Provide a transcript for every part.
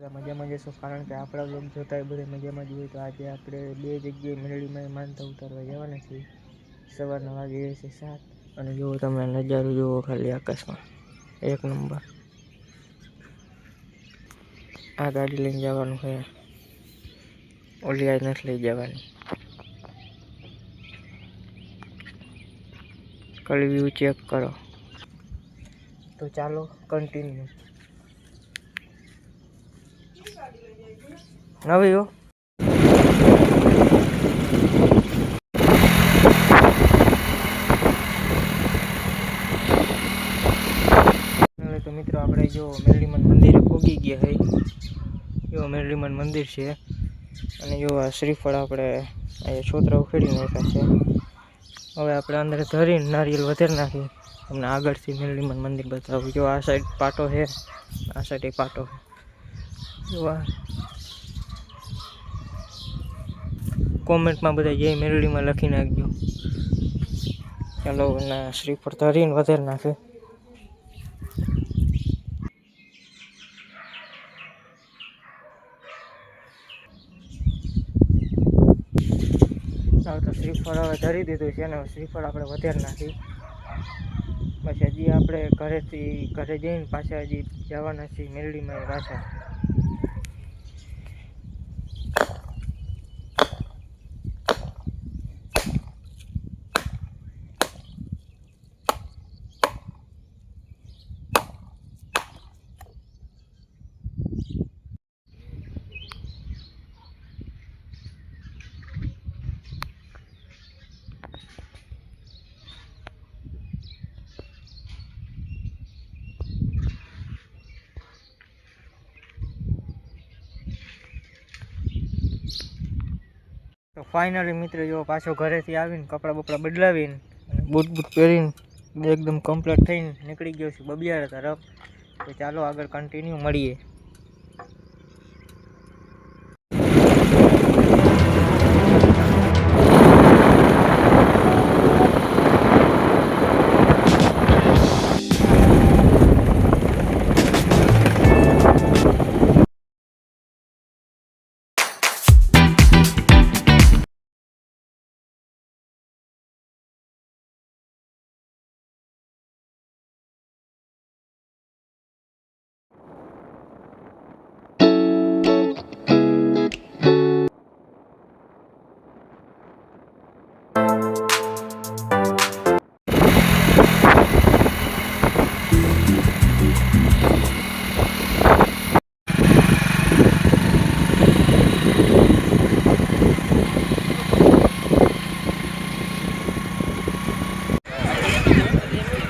મજામાં જશો, કારણ કે આપણા લોક જોતા હોય બધા મજામાં જ હોય. તો આજે આપણે બે જગ્યાએ મેળવીમાં માનતા ઉતારવા જવાના છીએ. સવારના વાગે છે 7 અને જુઓ તમે નજારો જુઓ ખાલી આકાશમાં એક નંબર. આ ગાડી લઈને જવાનું છે, ઓલી આ નથી લઈ જવાની. ખાલી વ્યૂ ચેક કરો. તો ચાલો કન્ટિન્યુ. નવી હો તો મિત્રો આપણે જો મેરડીમાન મંદિરે પહોંચી ગયા છે. જો મેરડીમાન મંદિર છે અને જો આ શ્રીફળ આપણે અહીંયા છોતરા ઉખેડી નાખ્યા છે. હવે આપણે અંદર ધરીને નારિયેલ વધારી નાખી તમને આગળથી મેરડીમાન મંદિર બતાવું. જો આ સાઈડ પાટો છે, આ સાઈડ એક પાટો છે. જો કોમેન્ટમાં બધા જય મેરડીમાં લખી નાખજો. ચાલો ના શ્રીફળ ધરીને વધારી નાખે. તો શ્રીફળ હવે ધરી દીધું છે અને શ્રીફળ આપણે વધારી નાખી. પછી હજી આપણે ઘરે જઈને પાછા હજી જવાના છીએ મેરડીમાં પાછા. તો ફાઇનલી મિત્રો જો પાછો ઘરેથી આવીને કપડાં બપડા બદલાવીને બૂટ પહેરીને એકદમ કમ્પ્લીટ થઈને નીકળી ગયો છું બબિયારા તરફ. તો ચાલો આગળ કન્ટિન્યુ મળીએ.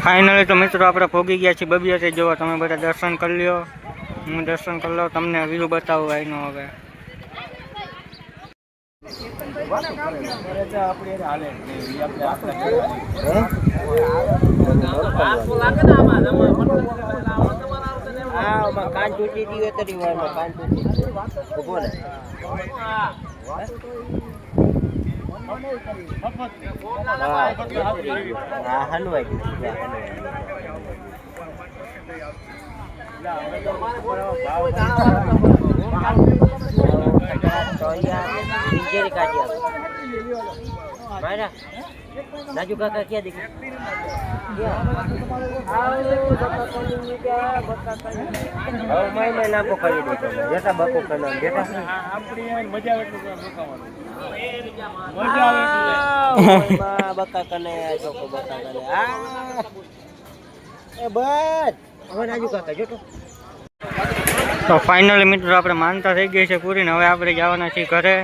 ફાઇનલી તો મિત્રો આપણે પહોંચી ગયા છીએ બબિયાથી. જોવા તમે બધા દર્શન કરી લ્યો, હું દર્શન કરી લઉં, તમને વ્યૂ બતાવું આઈનો. હવે કાન તૂટી ગયો તરી વારમાં કાન તૂટી ઉભો ને હલવાઈ नाजू काका क्या देखिए मैं नाको खाई देखो बेटा बको करना बेटा मजा बका कने छोको बका कने ए बस હવે નાજુ કાકા જોતો. તો ફાઇનલી મિત્રો આપણે માનતા થઈ ગઈ છે પૂરી ને હવે આપણે જવાના છીએ ઘરે.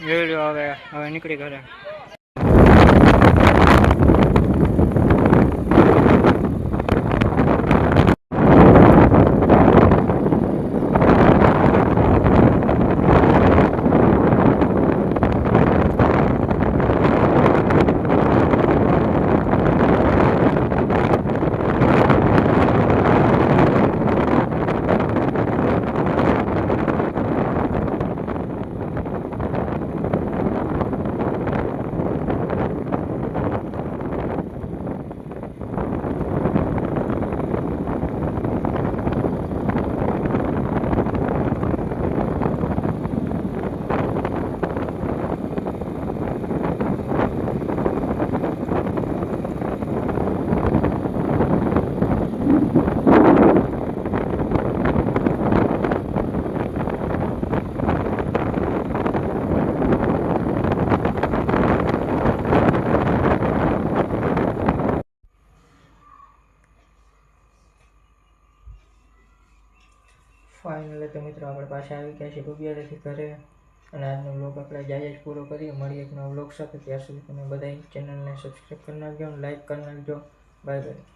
જોઈ લો હવે નીકળી ઘરે. ફાઇનલી તો મિત્રો આપણે પાછા આવી ગયા છીએ ડુબિયાળેથી ઘરે, અને આજનો વ્લોગ આપણે જાય જ પૂરો કરીએ. મળીએ એક નવા વ્લોગ સાથે. ત્યાર સુધી તમે બધા ચેનલને સબસ્ક્રાઈબ કરી નાખજો, લાઈક કરી નાખજો. Bye bye.